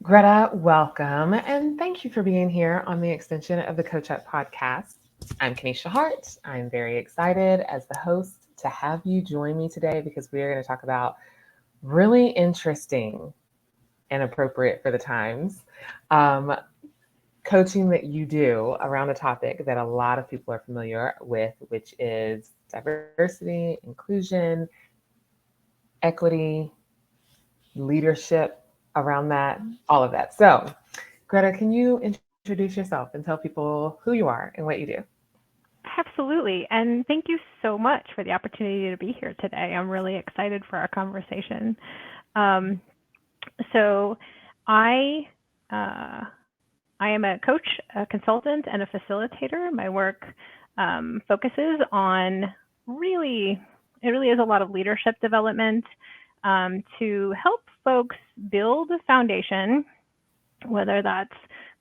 Greta, welcome, and thank you for being here on the extension of the CoachUp podcast. I'm Kanisha Hart. I'm very excited as the host to have you join me today because we are going to talk about really interesting and appropriate for the times um, coaching that you do around a topic that a lot of people are familiar with, which is diversity, inclusion, equity, leadership around that, all of that. So, Greta, can you introduce yourself and tell people who you are and what you do? Absolutely. And thank you so much for the opportunity to be here today. I'm really excited for our conversation. Um, so, I uh, I am a coach, a consultant, and a facilitator. My work focuses on really, it really is a lot of leadership development to help folks build a foundation, whether that's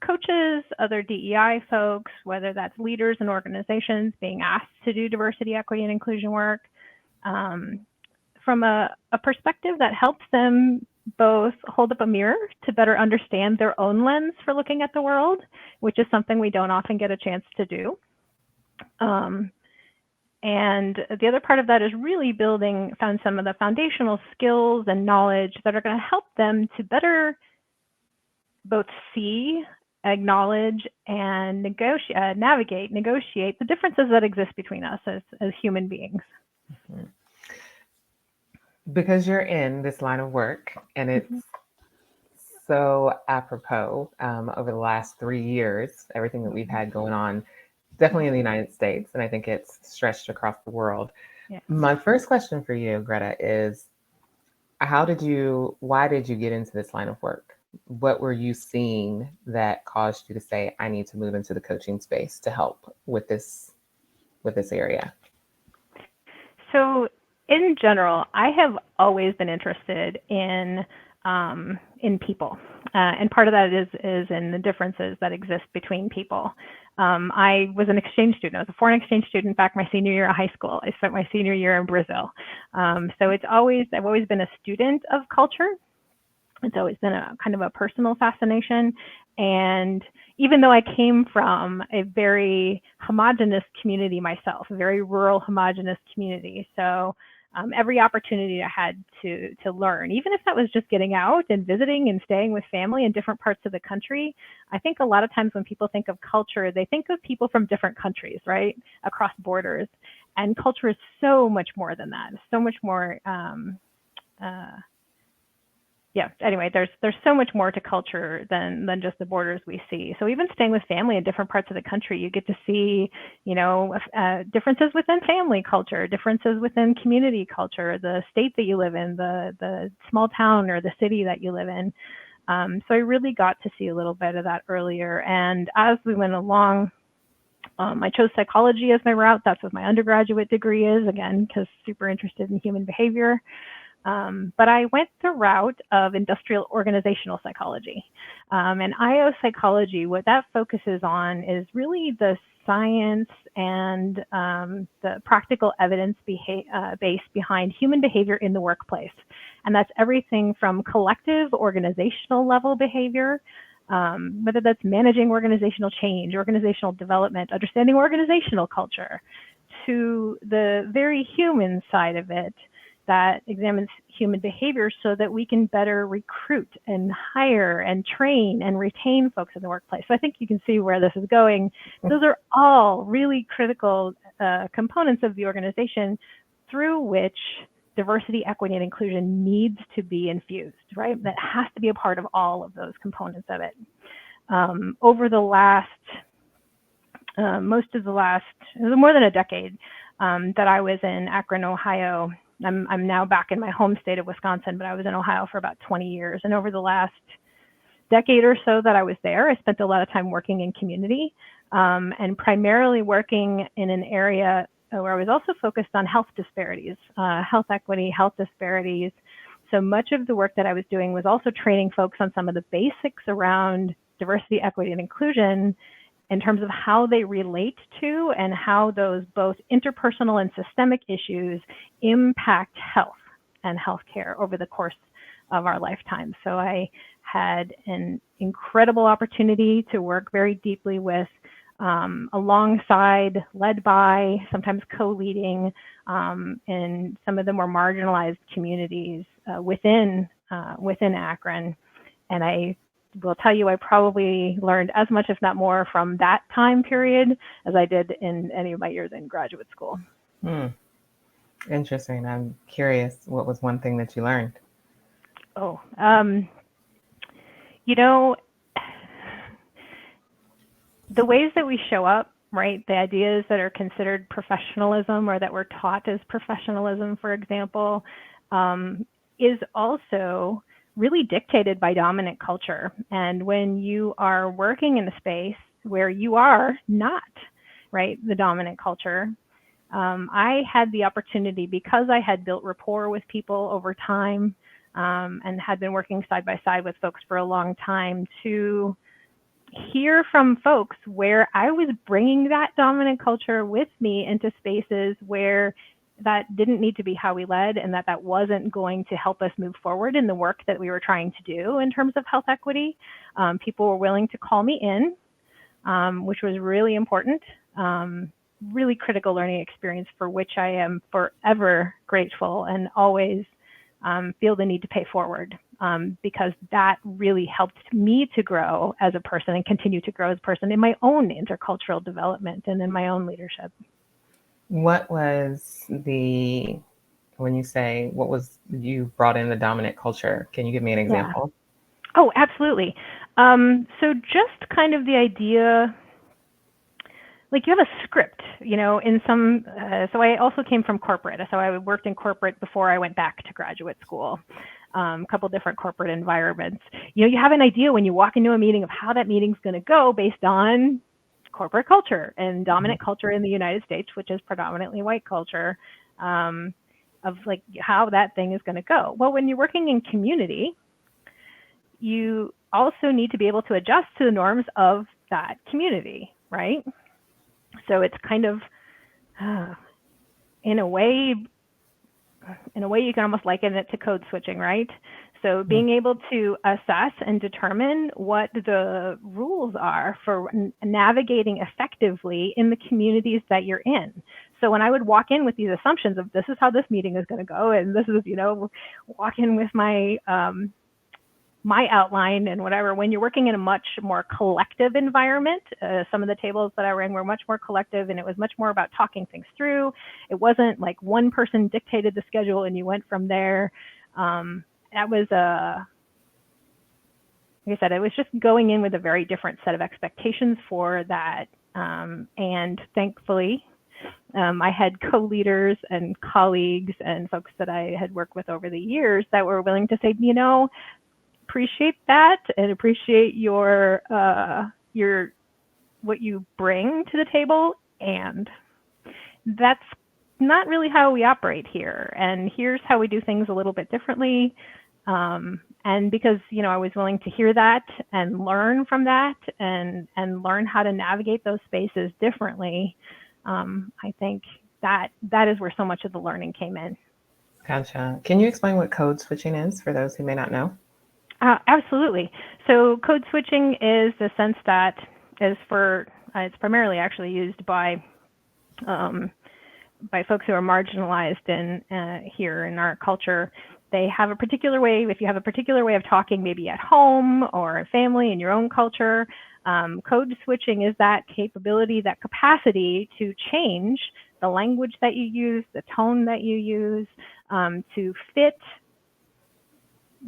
coaches, other DEI folks, whether that's leaders and organizations being asked to do diversity, equity, and inclusion work, um, from a perspective that helps them both hold up a mirror to better understand their own lens for looking at the world, which is something we don't often get a chance to do. Um, and the other part of that is really building found some of the foundational skills and knowledge that are going to help them to better both see, acknowledge, and negotiate the differences that exist between us as human beings. Because you're in this line of work and it's Mm-hmm. so apropos over the last 3 years, everything that we've had going on, definitely in the United States, and I think it's stretched across the world. Yeah. My first question for you, Greta, is why did you get into this line of work? What were you seeing that caused you to say, I need to move into the coaching space to help with this area? So, in general, I have always been interested in people, and part of that is in the differences that exist between people. I was an exchange student. I was a foreign exchange student back my senior year of high school. I spent my senior year in Brazil. So I've always been a student of culture. It's always been a kind of a personal fascination. And even though I came from a very homogenous community myself, a very rural homogenous community, so every opportunity I had to learn, even if that was just getting out and visiting and staying with family in different parts of the country. I think a lot of times when people think of culture, they think of people from different countries, right, across borders. And culture is so much more than that. So much more. Uh, yeah, anyway, there's so much more to culture than just the borders we see. So even staying with family in different parts of the country, you get to see, differences within family culture, differences within community culture, the state that you live in, the small town or the city that you live in. So I really got to see a little bit of that earlier. And as we went along, I chose psychology as my route. That's what my undergraduate degree is, again, because super interested in human behavior. But I went the route of industrial organizational psychology. And IO psychology, what that focuses on is really the science and the practical evidence base behind human behavior in the workplace. And that's everything from collective organizational level behavior, whether that's managing organizational change, organizational development, understanding organizational culture, to the very human side of it that examines human behavior so that we can better recruit and hire and train and retain folks in the workplace. So I think you can see where this is going. Those are all really critical components of the organization through which diversity, equity, and inclusion needs to be infused, right? That has to be a part of all of those components of it. Over the last, more than a decade that I was in Akron, Ohio. I'm now back in my home state of Wisconsin, but I was in Ohio for about 20 years. And over the last decade or so that I was there, I spent a lot of time working in community and primarily working in an area where I was also focused on health disparities, health equity, health disparities. So much of the work that I was doing was also training folks on some of the basics around diversity, equity, and inclusion in terms of how they relate to and how those both interpersonal and systemic issues impact health and healthcare over the course of our lifetime. So I had an incredible opportunity to work very deeply with, alongside, led by, sometimes co-leading in some of the more marginalized communities within Akron. And I will tell you, I probably learned as much, if not more, from that time period as I did in any of my years in graduate school. Interesting. I'm curious, what was one thing that you learned? Oh, you know, the ways that we show up, right? The ideas that are considered professionalism or that we're taught as professionalism, for example, is also really dictated by dominant culture. And when you are working in a space where you are not, right, the dominant culture, I had the opportunity, because I had built rapport with people over time and had been working side by side with folks for a long time, to hear from folks where I was bringing that dominant culture with me into spaces where that didn't need to be how we led, and that wasn't going to help us move forward in the work that we were trying to do in terms of health equity. People were willing to call me in, which was really important. Really critical learning experience for which I am forever grateful and always feel the need to pay forward, because that really helped me to grow as a person and continue to grow as a person in my own intercultural development and in my own leadership. What was when you say you brought in the dominant culture, can you give me an example? Yeah. Oh, absolutely. So just kind of the idea, like you have a script, in some, so I also came from corporate. So I worked in corporate before I went back to graduate school, a couple different corporate environments. You have an idea when you walk into a meeting of how that meeting's going to go based on corporate culture and dominant culture in the United States, which is predominantly white culture, of like how that thing is going to go. Well, when you're working in community, you also need to be able to adjust to the norms of that community, right? So it's kind of, in a way you can almost liken it to code switching, right? So being able to assess and determine what the rules are for navigating effectively in the communities that you're in. So when I would walk in with these assumptions of this is how this meeting is going to go, and this is, walk in with my my outline and whatever, when you're working in a much more collective environment, some of the tables that I were in were much more collective, and it was much more about talking things through. It wasn't like one person dictated the schedule and you went from there. That was like I said, it was just going in with a very different set of expectations for that. And thankfully, I had co-leaders and colleagues and folks that I had worked with over the years that were willing to say, appreciate that and appreciate your what you bring to the table, and that's not really how we operate here, and here's how we do things a little bit differently. And because I was willing to hear that and learn from that and learn how to navigate those spaces differently, I think that is where so much of the learning came in. Gotcha. Can you explain what code switching is for those who may not know? Absolutely. So code switching is the sense that is it's primarily actually used by folks who are marginalized here in our culture. They have a particular way, if you have a particular way of talking, maybe at home or a family in your own culture, code switching is that capability, that capacity to change the language that you use, the tone that you use, to fit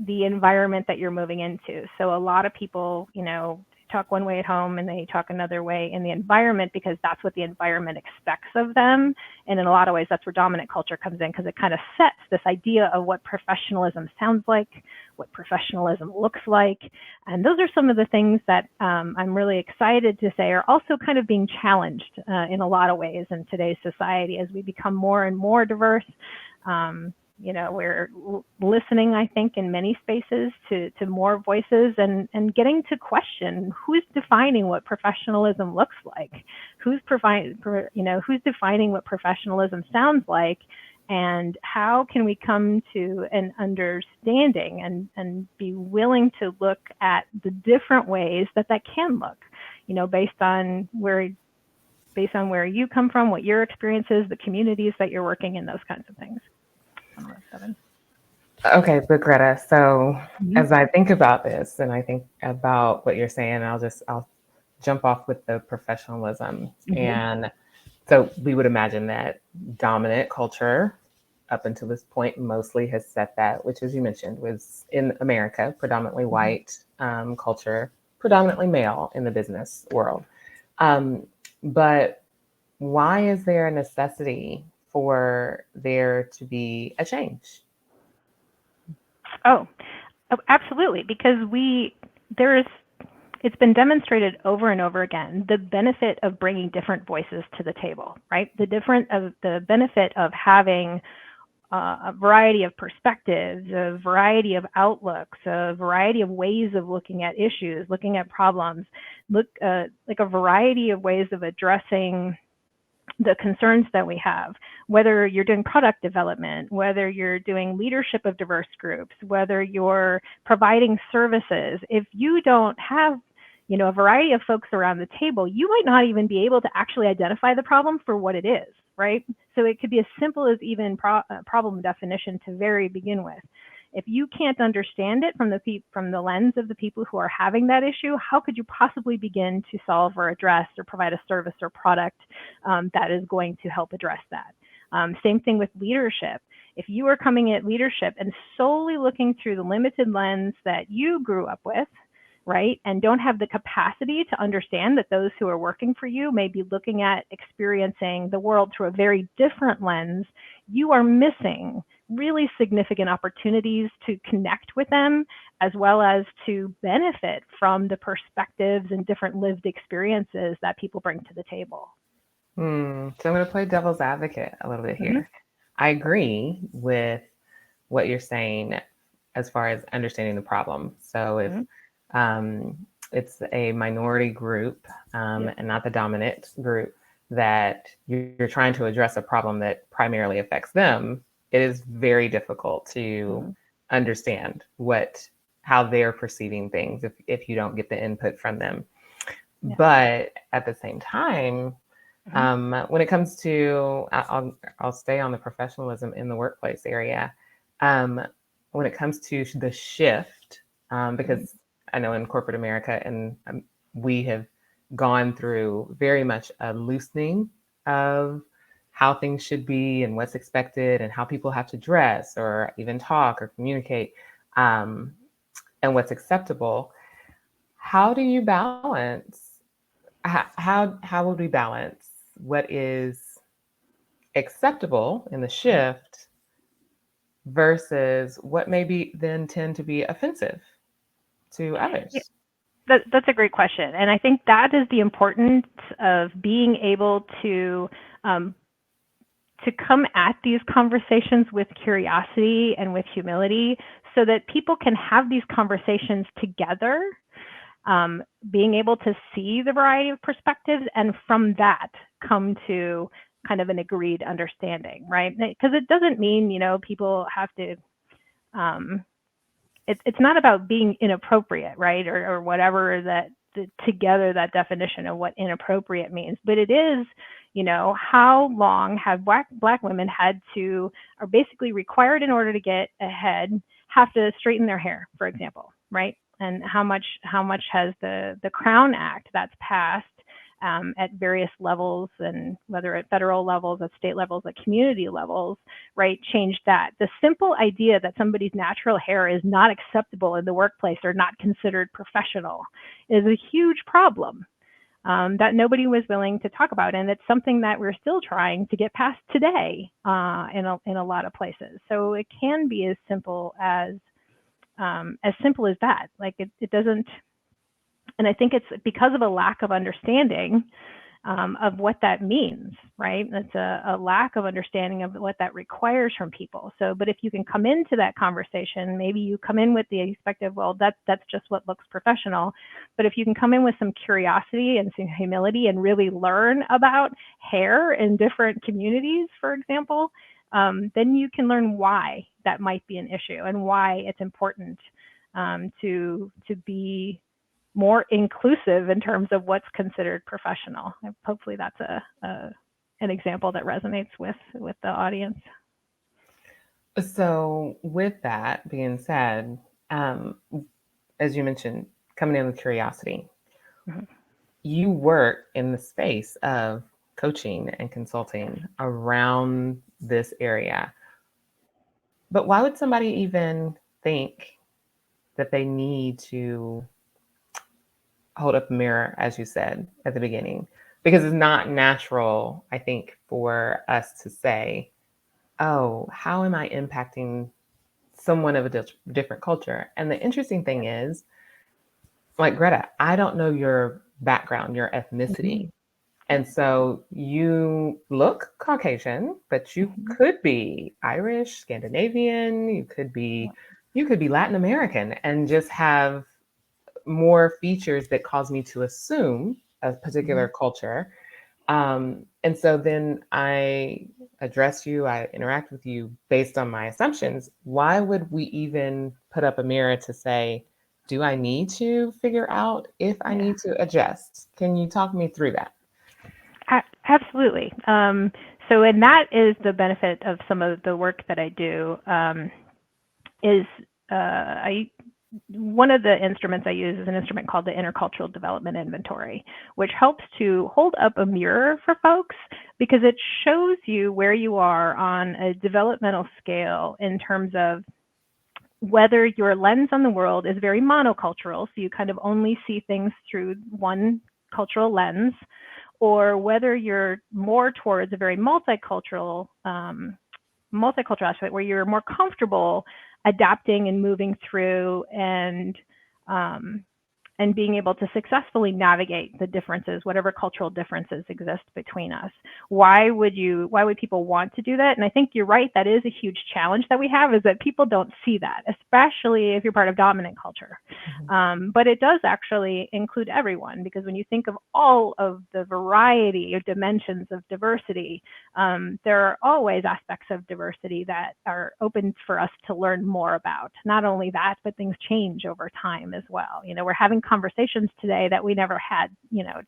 the environment that you're moving into. So a lot of people, talk one way at home and they talk another way in the environment because that's what the environment expects of them. And in a lot of ways, that's where dominant culture comes in, because it kind of sets this idea of what professionalism sounds like, what professionalism looks like. And those are some of the things that I'm really excited to say are also kind of being challenged in a lot of ways in today's society as we become more and more diverse. We're listening, I think, in many spaces to more voices and getting to question who's defining what professionalism looks like, who's defining what professionalism sounds like, And how can we come to an understanding and be willing to look at the different ways that can look, based on where you come from, what your experience is, the communities that you're working in, those kinds of things. I don't know, Devin. Okay, but Greta, so Mhm. as I think about this and I think about what you're saying, I'll jump off with the professionalism. Mhm. And so we would imagine that dominant culture up until this point mostly has set that, which as you mentioned was in America, predominantly Mhm. white culture, predominantly male in the business world. Um, but why is there a necessity for there to be a change? Oh, absolutely, because there's it's been demonstrated over and over again the benefit of bringing different voices to the table, right? The benefit of having a variety of perspectives, a variety of outlooks, a variety of ways of looking at issues, looking at problems, like a variety of ways of addressing the concerns that we have, whether you're doing product development, whether you're doing leadership of diverse groups, whether you're providing services. If you don't have a variety of folks around the table, you might not even be able to actually identify the problem for what it is, right? So it could be as simple as even problem definition to very begin with. If you can't understand it from the lens of the people who are having that issue, how could you possibly begin to solve or address or provide a service or product that is going to help address that? Same thing with leadership. If you are coming at leadership and solely looking through the limited lens that you grew up with, right, and don't have the capacity to understand that those who are working for you may be looking at experiencing the world through a very different lens, you are missing really significant opportunities to connect with them, as well as to benefit from the perspectives and different lived experiences that people bring to the table. So I'm going to play devil's advocate a little bit Mm-hmm. here. I agree with what you're saying as far as understanding the problem. So if Mm-hmm. um, it's a minority group Yep. and not the dominant group that you're trying to address a problem that primarily affects them, it is very difficult to Mm-hmm. understand how they're perceiving things if you don't get the input from them. Yeah. But at the same time, Mm-hmm. when it comes to, I'll stay on the professionalism in the workplace area. Um, when it comes to the shift, because I know in corporate America, and we have gone through very much a loosening of how things should be and what's expected and how people have to dress or even talk or communicate, um, and what's acceptable. How do you balance? How would we balance what is acceptable in the shift versus what maybe then tend to be offensive to Yeah, others? that's a great question. And I think that is the importance of being able um, to come at these conversations with curiosity and with humility so that people can have these conversations together, being able to see the variety of perspectives and from that come to kind of an agreed understanding, right? Because it doesn't mean, people have to, um, it's not about being inappropriate, right? Or whatever together that definition of what inappropriate means, but it is, how long have black women had to, are basically required in order to get ahead, have to straighten their hair, for example, right? And how much has the Crown Act that's passed at various levels, and whether at federal levels, at state levels, at community levels, right, changed that. The simple idea that somebody's natural hair is not acceptable in the workplace or not considered professional is a huge problem that nobody was willing to talk about. And it's something that we're still trying to get past today in a lot of places. So it can be as simple as that. Like it doesn't, and I think it's because of a lack of understanding of what that means, right? That's a lack of understanding of what that requires from people. So, but if you can come into that conversation, maybe you come in with the perspective, well, that's just what looks professional. But if you can come in with some curiosity and some humility and really learn about hair in different communities, for example, then you can learn why that might be an issue and why it's important to be more inclusive in terms of what's considered professional. Hopefully that's an example that resonates with the audience. So, with that being said, as you mentioned, coming in with curiosity, Mhm. you work in the space of coaching and consulting around this area. But why would somebody even think that they need to hold up a mirror, as you said at the beginning? Because it's not natural, I think, for us to say, oh, how am I impacting someone of a different culture? And the interesting thing is, like Greta, I don't know your background, your ethnicity. And so you look Caucasian, but you could be Irish, Scandinavian, you could be Latin American and just have more features that cause me to assume a particular culture. And so then I address you, I interact with you based on my assumptions. Why would we even put up a mirror to say, do I need to figure out if I need to adjust? Can you talk me through that? Absolutely. And that is the benefit of some of the work that I do. One of the instruments I use is an instrument called the Intercultural Development Inventory, which helps to hold up a mirror for folks because it shows you where you are on a developmental scale in terms of whether your lens on the world is very monocultural, so you kind of only see things through one cultural lens, or whether you're more towards a very multicultural aspect where you're more comfortable adapting and moving through and being able to successfully navigate the differences, whatever cultural differences exist between us. Why would people want to do that? And I think you're right, that is a huge challenge that we have, is that people don't see that, especially if you're part of dominant culture. But it does actually include everyone, because when you think of all of the variety of dimensions of diversity, there are always aspects of diversity that are open for us to learn more about. Not only that, but things change over time as well. We're having conversations today that we never had,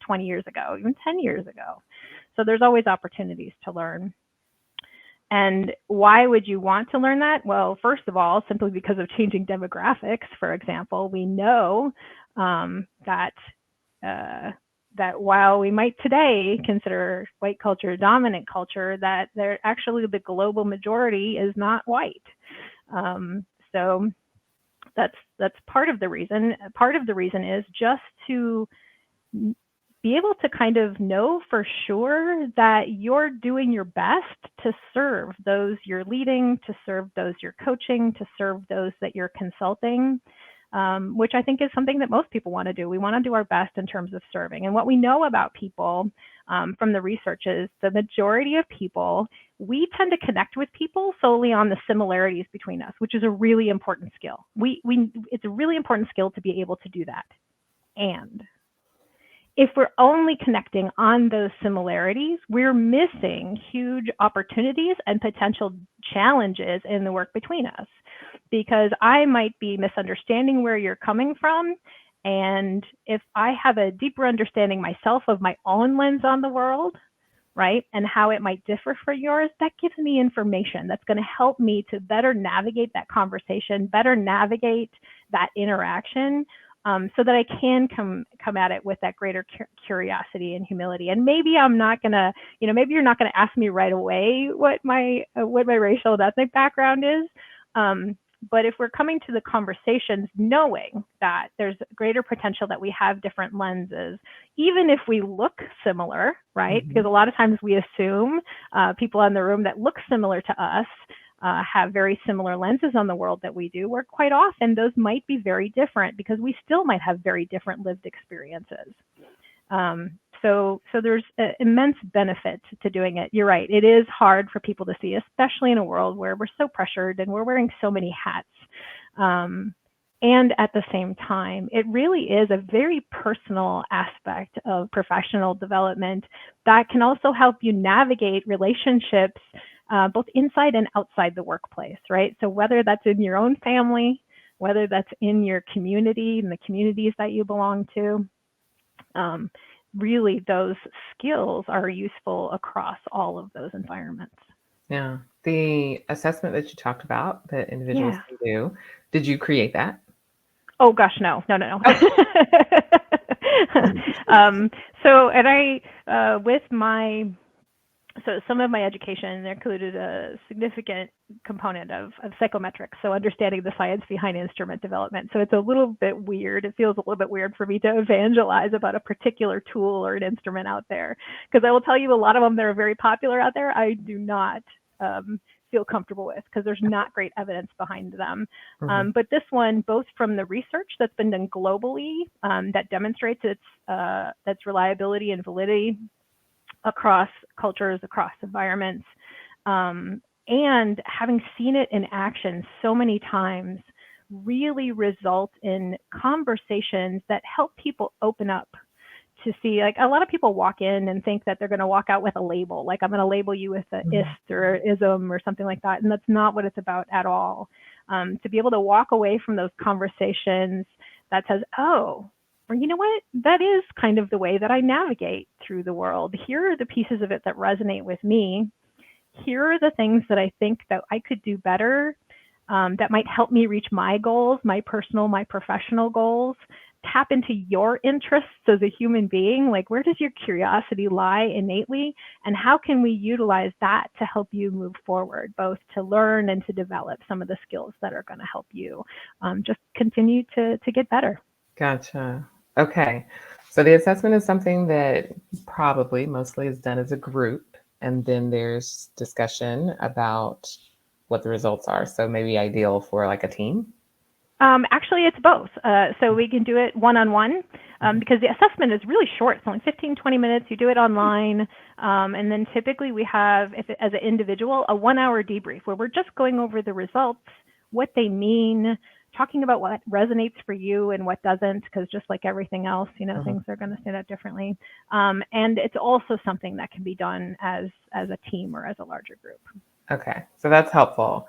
20 years ago, even 10 years ago. So there's always opportunities to learn. And why would you want to learn that? Well, first of all, simply because of changing demographics, for example, we know that while we might today consider white culture dominant culture, that actually the global majority is not white. So that's part of the reason. Part of the reason is just to be able to kind of know for sure that you're doing your best to serve those you're leading, to serve those you're coaching, to serve those that you're consulting, which I think is something that most people want to do. We want to do our best in terms of serving. And what we know about people from the research is the majority of people, we tend to connect with people solely on the similarities between us, which is a really important skill. It's a really important skill to be able to do that. And if we're only connecting on those similarities, we're missing huge opportunities and potential challenges in the work between us, because I might be misunderstanding where you're coming from. And if I have a deeper understanding myself of my own lens on the world, right, and how it might differ from yours, that gives me information that's going to help me to better navigate that conversation, better navigate that interaction, so that I can come at it with that greater curiosity and humility. And maybe I'm not gonna, maybe you're not gonna ask me right away what my racial and ethnic background is. But if we're coming to the conversations knowing that there's greater potential that we have different lenses, even if we look similar, right? Because a lot of times we assume people in the room that look similar to us have very similar lenses on the world that we do, where quite often those might be very different because we still might have very different lived experiences. So there's immense benefit to doing it. You're right. It is hard for people to see, especially in a world where we're so pressured and we're wearing so many hats. And at the same time, it really is a very personal aspect of professional development that can also help you navigate relationships both inside and outside the workplace, right? So whether that's in your own family, whether that's in your community and the communities that you belong to, really those skills are useful across all of those environments. Yeah. The assessment that you talked about that individuals Yeah. can do, did you create that? Oh gosh, no. Oh. So, and with so some of my education included a significant component of psychometrics, so understanding the science behind instrument development. So it's a little bit weird. It feels a little bit weird for me to evangelize about a particular tool or an instrument out there, because I will tell you a lot of them that are very popular out there, I do not feel comfortable with, because there's not great evidence behind them. Mm-hmm. But this one, both from the research that's been done globally that demonstrates its reliability and validity across cultures, across environments, and having seen it in action so many times, really result in conversations that help people open up to see. Like, a lot of people walk in and think that they're going to walk out with a label, like I'm going to label you with an ist or ism or something like that, and that's not what it's about at all. To be able to walk away from those conversations that says, oh, or you know what, that is kind of the way that I navigate through the world. Here are the pieces of it that resonate with me. Here are the things that I think that I could do better, that might help me reach my goals, my personal, my professional goals. Tap into your interests as a human being. Like, where does your curiosity lie innately? And how can we utilize that to help you move forward, both to learn and to develop some of the skills that are going to help you just continue to get better. Gotcha. Okay. So the assessment is something that probably mostly is done as a group, and then there's discussion about what the results are. So maybe ideal for like a team. Actually, it's both. So we can do it one-on-one because the assessment is really short. It's only 15, 20 minutes. You do it online. And then typically we have, as an individual, a 1-hour debrief where we're just going over the results, what they mean, talking about what resonates for you and what doesn't, because just like everything else, things are going to stand out differently. And it's also something that can be done as a team or as a larger group. Okay, so that's helpful,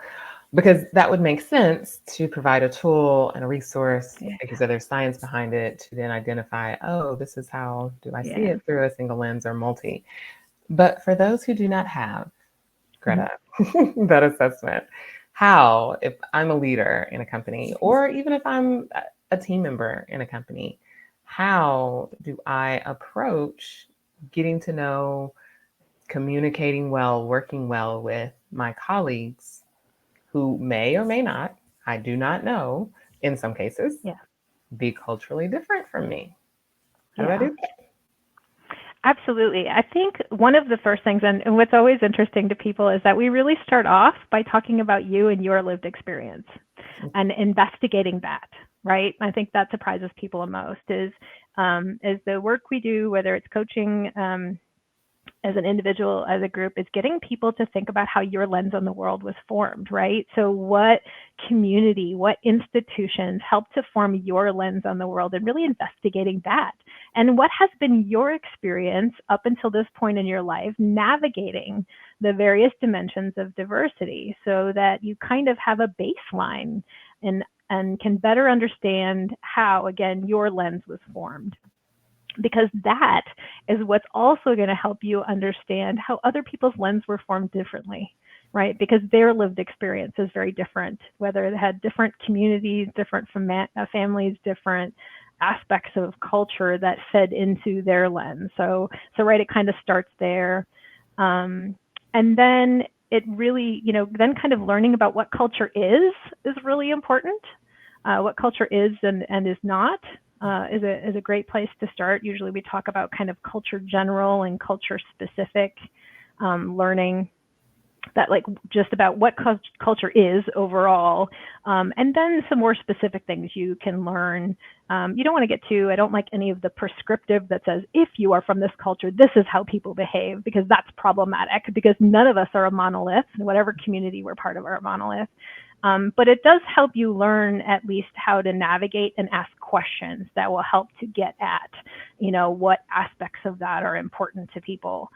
because that would make sense to provide a tool and a resource, because there's science behind it, to then identify, oh, this is how do I see it through a single lens or multi. But for those who do not have, Greta, that assessment, how, if I'm a leader in a company, or even if I'm a team member in a company, how do I approach getting to know, communicating well, working well with my colleagues who may or may not, I do not know, in some cases, be culturally different from me? How do I do that? Absolutely. I think one of the first things, and what's always interesting to people, is that we really start off by talking about you and your lived experience and investigating that, right? I think that surprises people the most is the work we do, whether it's coaching as an individual, as a group, is getting people to think about how your lens on the world was formed, right? So what community, what institutions helped to form your lens on the world, and really investigating that. And what has been your experience up until this point in your life navigating the various dimensions of diversity, so that you kind of have a baseline and can better understand how, again, your lens was formed. Because that is what's also going to help you understand how other people's lens were formed differently, right? Because their lived experience is very different, whether it had different communities, different families, different aspects of culture that fed into their lens. So right, it kind of starts there. And then it really, then kind of learning about what culture is really important. What culture is and is not. Is a great place to start. Usually we talk about kind of culture general and culture specific learning, that like just about what culture is overall, and then some more specific things you can learn. You don't want to get too, I don't like any of the prescriptive that says, if you are from this culture, this is how people behave, because that's problematic, because none of us are a monolith, whatever community we're part of are a monolith. But it does help you learn at least how to navigate and ask questions that will help to get at, what aspects of that are important to people.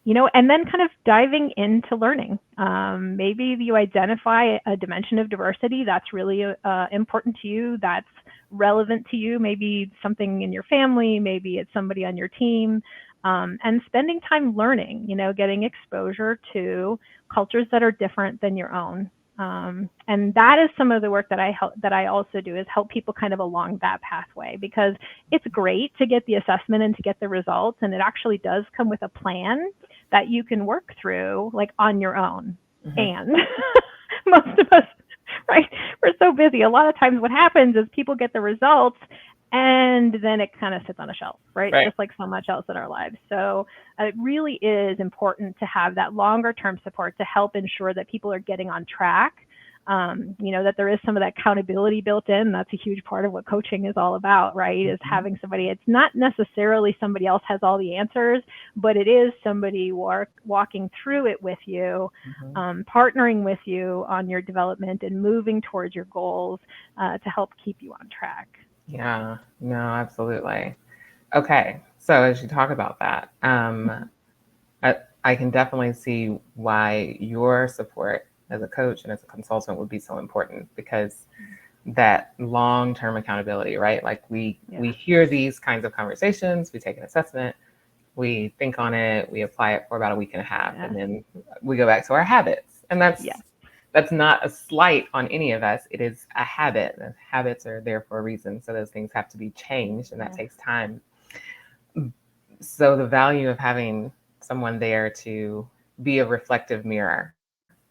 And then kind of diving into learning. Maybe you identify a dimension of diversity that's really important to you, that's relevant to you, maybe something in your family, maybe it's somebody on your team, and spending time learning, getting exposure to cultures that are different than your own. And that is some of the work that I also do, is help people kind of along that pathway, because it's great to get the assessment and to get the results, and it actually does come with a plan that you can work through like on your own. Mm-hmm. And most of us, right, we're so busy. A lot of times what happens is people get the results and then it kind of sits on a shelf, right? Just like so much else in our lives. So it really is important to have that longer term support to help ensure that people are getting on track. That there is some of that accountability built in. That's a huge part of what coaching is all about, right? Is having somebody, it's not necessarily somebody else has all the answers, but it is somebody walking through it with you, partnering with you on your development and moving towards your goals to help keep you on track. Yeah, no, absolutely. Okay, so as you talk about that, I can definitely see why your support as a coach and as a consultant would be so important, because that long-term accountability, right? Like we hear these kinds of conversations, we take an assessment, we think on it, we apply it for about a week and a half, and then we go back to our habits. And that's not a slight on any of us. It is a habit. And habits are there for a reason. So those things have to be changed, and that takes time. So the value of having someone there to be a reflective mirror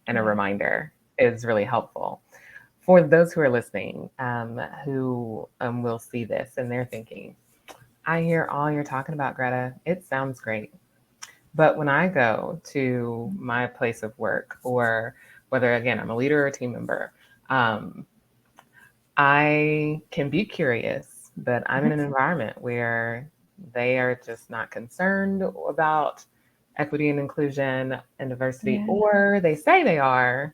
and a reminder is really helpful. For those who are listening, who will see this and they're thinking, I hear all you're talking about, Greta. It sounds great. But when I go to my place of work, or whether, again, I'm a leader or a team member, I can be curious, but I'm in an environment where they are just not concerned about equity and inclusion and diversity, or they say they are,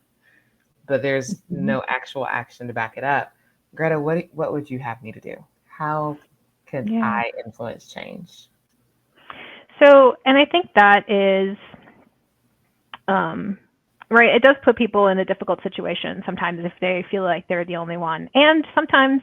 but there's no actual action to back it up. Greta, what would you have me to do? How can I influence change? So, and I think that is, right, it does put people in a difficult situation sometimes if they feel like they're the only one. And sometimes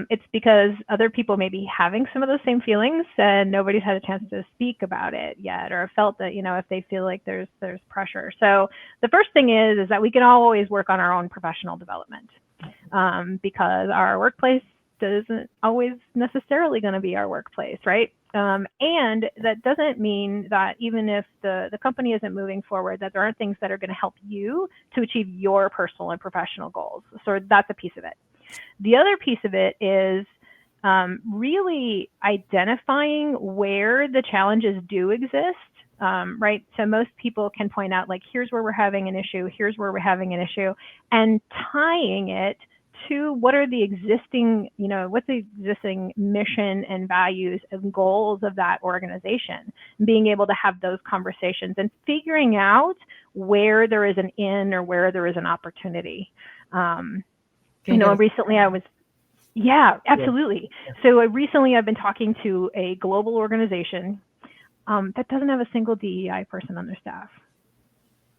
it's because other people may be having some of those same feelings and nobody's had a chance to speak about it yet, or felt that, if they feel like there's pressure. So the first thing is that we can always work on our own professional development, because our workplace isn't always necessarily going to be our workplace, right? And that doesn't mean that even if the company isn't moving forward, that there aren't things that are going to help you to achieve your personal and professional goals. So that's a piece of it. The other piece of it is really identifying where the challenges do exist, right? So most people can point out, like, here's where we're having an issue, here's where we're having an issue, and tying it to what are the existing, what's the existing mission and values and goals of that organization, and being able to have those conversations and figuring out where there is an in or where there is an opportunity. Recently I was, absolutely. So recently I've been talking to a global organization that doesn't have a single DEI person on their staff,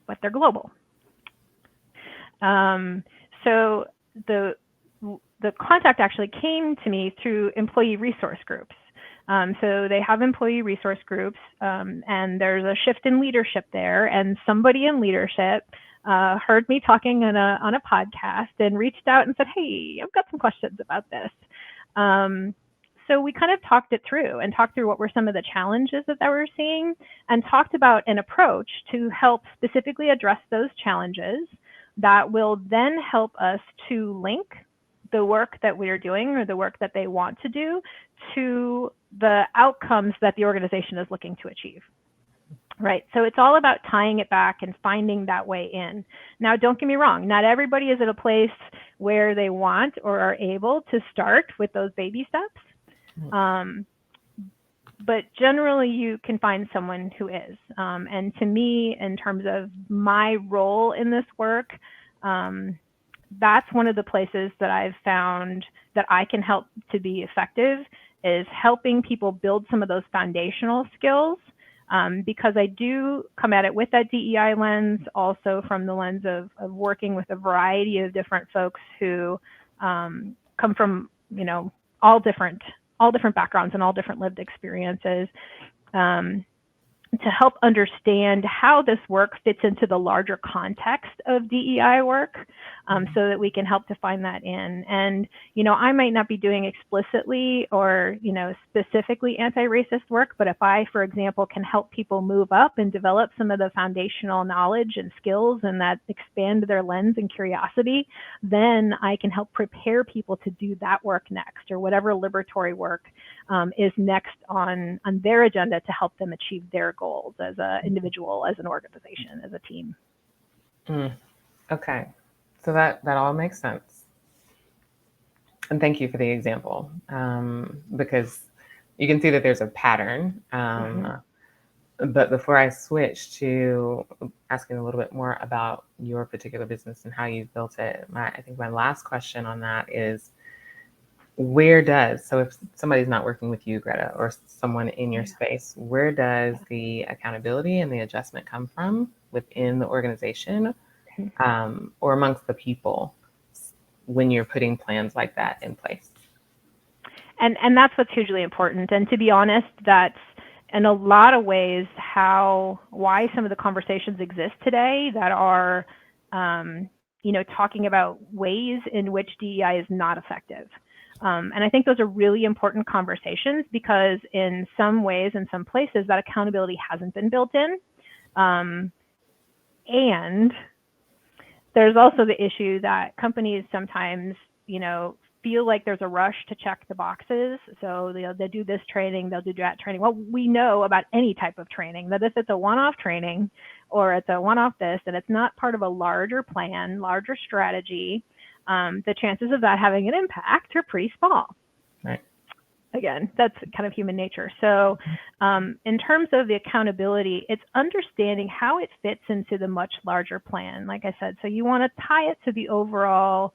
but they're global. So the contact actually came to me through employee resource groups. So they have employee resource groups, and there's a shift in leadership there, and somebody in leadership heard me talking on a podcast and reached out and said, hey, I've got some questions about this. So we kind of talked it through and talked through what were some of the challenges that we're seeing, and talked about an approach to help specifically address those challenges that will then help us to link the work that we are doing or the work that they want to do to the outcomes that the organization is looking to achieve. Right. So it's all about tying it back and finding that way in. Now, don't get me wrong. Not everybody is at a place where they want or are able to start with those baby steps. But generally, you can find someone who is. And to me, in terms of my role in this work, that's one of the places that I've found that I can help to be effective, is helping people build some of those foundational skills because I do come at it with that DEI lens, also from the lens of working with a variety of different folks who come from, all different backgrounds and all different lived experiences. To help understand how this work fits into the larger context of DEI work, so that we can help define that in. And, I might not be doing explicitly or, specifically anti-racist work, but if I, for example, can help people move up and develop some of the foundational knowledge and skills and that expand their lens and curiosity, then I can help prepare people to do that work next, or whatever liberatory work is next on their agenda to help them achieve their goals as an individual, as an organization, as a team. Okay, so that all makes sense. And thank you for the example, because you can see that there's a pattern. But before I switch to asking a little bit more about your particular business and how you built it, I think my last question on that is, so if somebody's not working with you, Greta, or someone in your space, where does the accountability and the adjustment come from within the organization, or amongst the people when you're putting plans like that in place? And that's what's hugely important. And to be honest, that's in a lot of ways why some of the conversations exist today that are, talking about ways in which DEI is not effective. And I think those are really important conversations, because in some ways, in some places, that accountability hasn't been built in. And there's also the issue that companies sometimes, feel like there's a rush to check the boxes. So they'll do this training, they'll do that training. Well, we know about any type of training that if it's a one-off training or it's a one-off this, and it's not part of a larger plan, larger strategy, the chances of that having an impact are pretty small. Right. Again, that's kind of human nature. So in terms of the accountability, it's understanding how it fits into the much larger plan. Like I said, so you want to tie it to the overall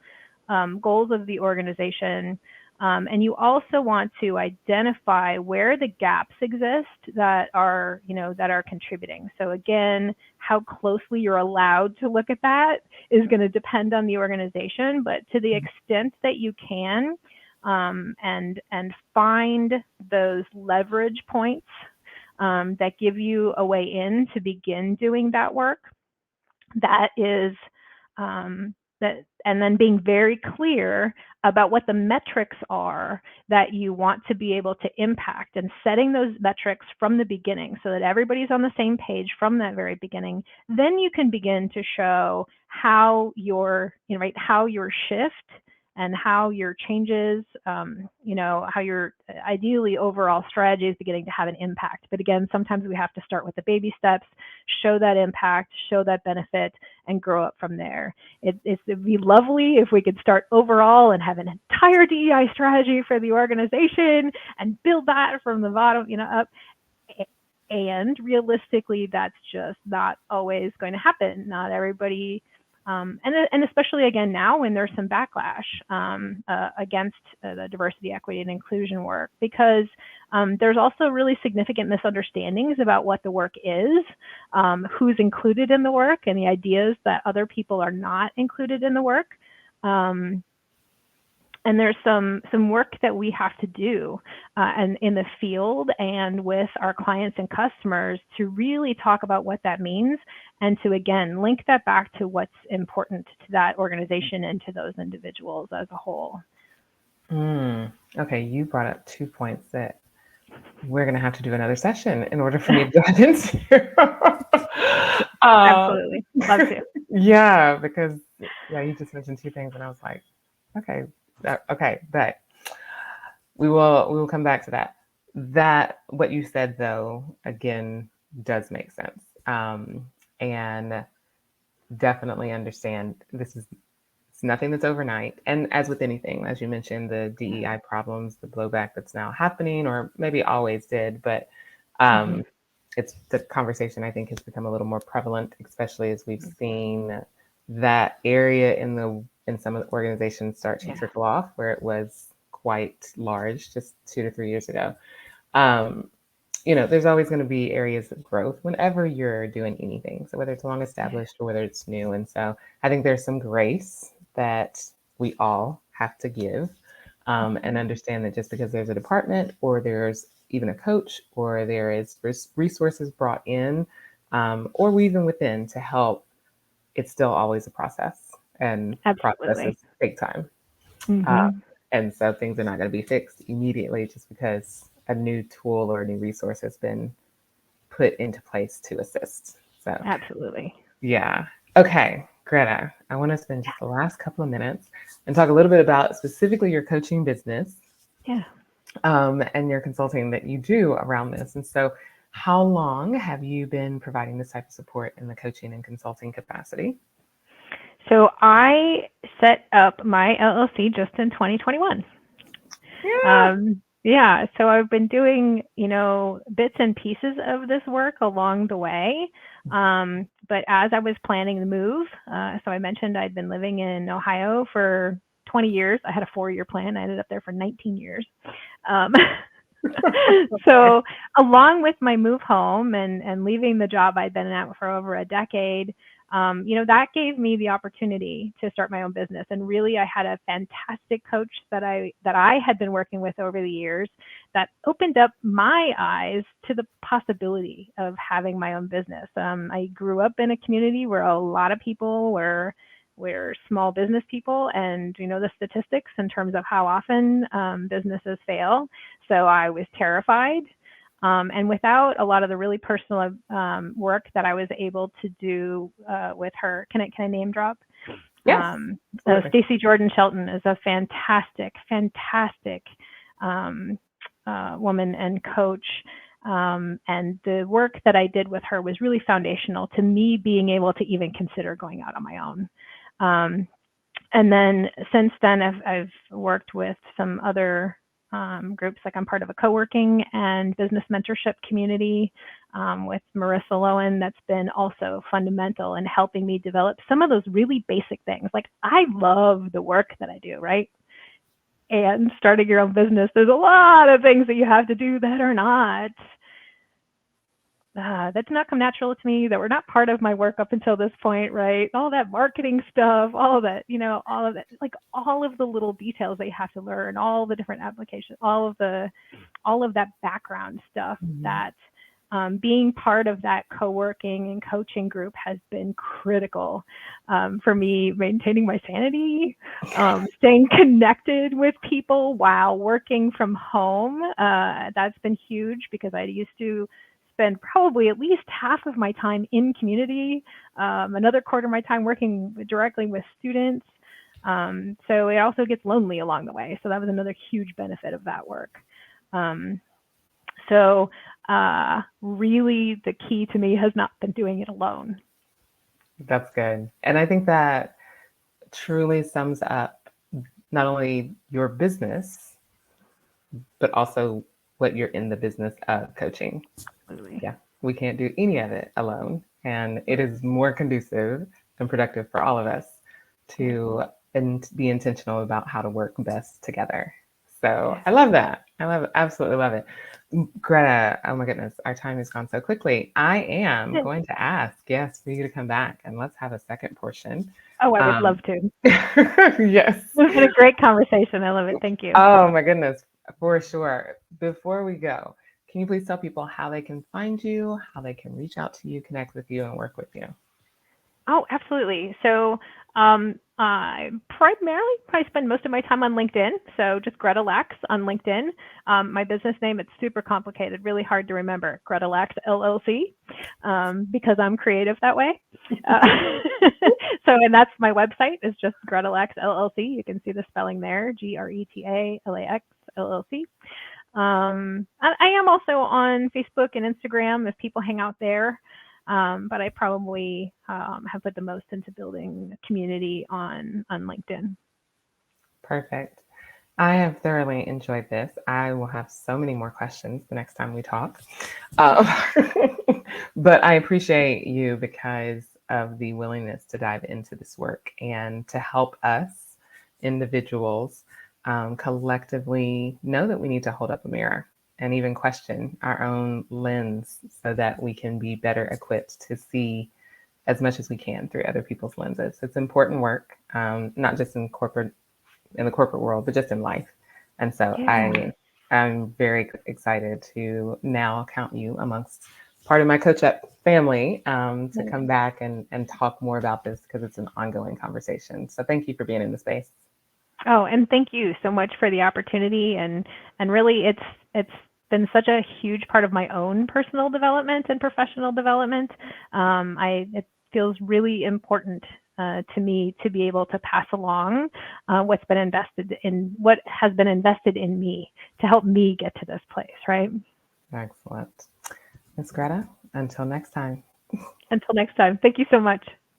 goals of the organization. And you also want to identify where the gaps exist that are, contributing. So again, how closely you're allowed to look at that is going to depend on the organization, but to the extent that you can, and find those leverage points that give you a way in to begin doing that work, that is and then being very clear about what the metrics are that you want to be able to impact, and setting those metrics from the beginning so that everybody's on the same page from that very beginning. Then you can begin to show how your shift and how your changes, how your ideally overall strategy is beginning to have an impact. But again, sometimes we have to start with the baby steps, show that impact, show that benefit, and grow up from there. It'd be lovely if we could start overall and have an entire DEI strategy for the organization and build that from the bottom, up. And realistically, that's just not always going to happen. Not everybody. And especially again now when there's some backlash against the diversity, equity, and inclusion work, because there's also really significant misunderstandings about what the work is, who's included in the work, and the ideas that other people are not included in the work. And there's some work that we have to do and in the field and with our clients and customers to really talk about what that means, and to, again, link that back to what's important to that organization and to those individuals as a whole. Okay, you brought up 2 points that we're going to have to do another session in order for me to dive into. Absolutely. Love to. Yeah, because you just mentioned 2 things and I was like, okay, but we will come back to that. That what you said though, again, does make sense. And definitely understand it's nothing that's overnight. And as with anything, as you mentioned, the DEI problems, the blowback that's now happening, or maybe always did, but it's the conversation I think has become a little more prevalent, especially as we've seen that area in some of the organizations start to trickle off, where it was quite large just 2 to 3 years ago. there's always going to be areas of growth whenever you're doing anything. So whether it's long established or whether it's new. And so I think there's some grace that we all have to give, and understand that just because there's a department or there's even a coach or there is resources brought in, or even within to help, it's still always a process, and Absolutely. processes take time. Uh, Hmm. and so things are not going to be fixed immediately just because a new tool or a new resource has been put into place to assist. So, Absolutely. yeah. Okay, Greta, I want to spend just the last couple of minutes and talk a little bit about specifically your coaching business, Yeah. and your consulting that you do around this. And so, how long have you been providing this type of support in the coaching and consulting capacity? So I set up my LLC just in 2021. Yeah. Yeah, so I've been doing, bits and pieces of this work along the way. But as I was planning the move, so I mentioned I'd been living in Ohio for 20 years. I had a 4-year plan. I ended up there for 19 years. Um, so along with my move home and leaving the job I'd been at for over a decade, that gave me the opportunity to start my own business. And really, I had a fantastic coach that I had been working with over the years that opened up my eyes to the possibility of having my own business. I grew up in a community where a lot of people were small business people, and the statistics in terms of how often businesses fail. So I was terrified. And without a lot of the really personal work that I was able to do with her, can I name drop? Yes. Stacey Jordan Shelton is a fantastic, fantastic woman and coach. And the work that I did with her was really foundational to me being able to even consider going out on my own. And then since then, I've worked with some other groups. Like I'm part of a co-working and business mentorship community with Marissa Lowen. That's been also fundamental in helping me develop some of those really basic things. Like I love the work that I do, right? And starting your own business, there's a lot of things that you have to do that are not that did not come natural to me, that were not part of my work up until this point, right? All that marketing stuff, all of that, all of that, like all of the little details that you have to learn, all the different applications, all of that background stuff that being part of that co-working and coaching group has been critical for me maintaining my sanity, staying connected with people while working from home. That's been huge because I used to spend probably at least half of my time in community, another quarter of my time working directly with students. So it also gets lonely along the way. So that was another huge benefit of that work. So really the key to me has not been doing it alone. That's good. And I think that truly sums up not only your business, but also what you're in the business of coaching. Absolutely. Yeah, we can't do any of it alone. And it is more conducive and productive for all of us to be intentional about how to work best together. So I love that. Absolutely love it. Greta, oh my goodness, our time has gone so quickly. I am going to ask, yes, for you to come back and let's have a second portion. Oh, I would love to. Yes. It's been a great conversation. I love it. Thank you. Oh my goodness, for sure. Before we go, can you please tell people how they can find you, how they can reach out to you, connect with you, and work with you? Oh, absolutely. So I primarily probably spend most of my time on LinkedIn. So just Greta Lax on LinkedIn. My business name, it's super complicated, really hard to remember. Greta Lax LLC, because I'm creative that way. And that's my website is just Greta Lax LLC. You can see the spelling there, GRETALAX LLC. I am also on Facebook and Instagram if people hang out there. But I probably have put the most into building a community on LinkedIn. Perfect. I have thoroughly enjoyed this. I will have so many more questions the next time we talk. But I appreciate you because of the willingness to dive into this work and to help us individuals collectively know that we need to hold up a mirror and even question our own lens so that we can be better equipped to see as much as we can through other people's lenses. It's important work, not just in the corporate world, but just in life. And so Yeah. I'm very excited to now count you amongst part of my CoachUp family to come back and talk more about this because it's an ongoing conversation. So thank you for being in the space. Oh, and thank you so much for the opportunity. And really, it's been such a huge part of my own personal development and professional development. It feels really important to me to be able to pass along what has been invested in me to help me get to this place, right? Excellent. Ms. Greta, until next time. Until next time, thank you so much.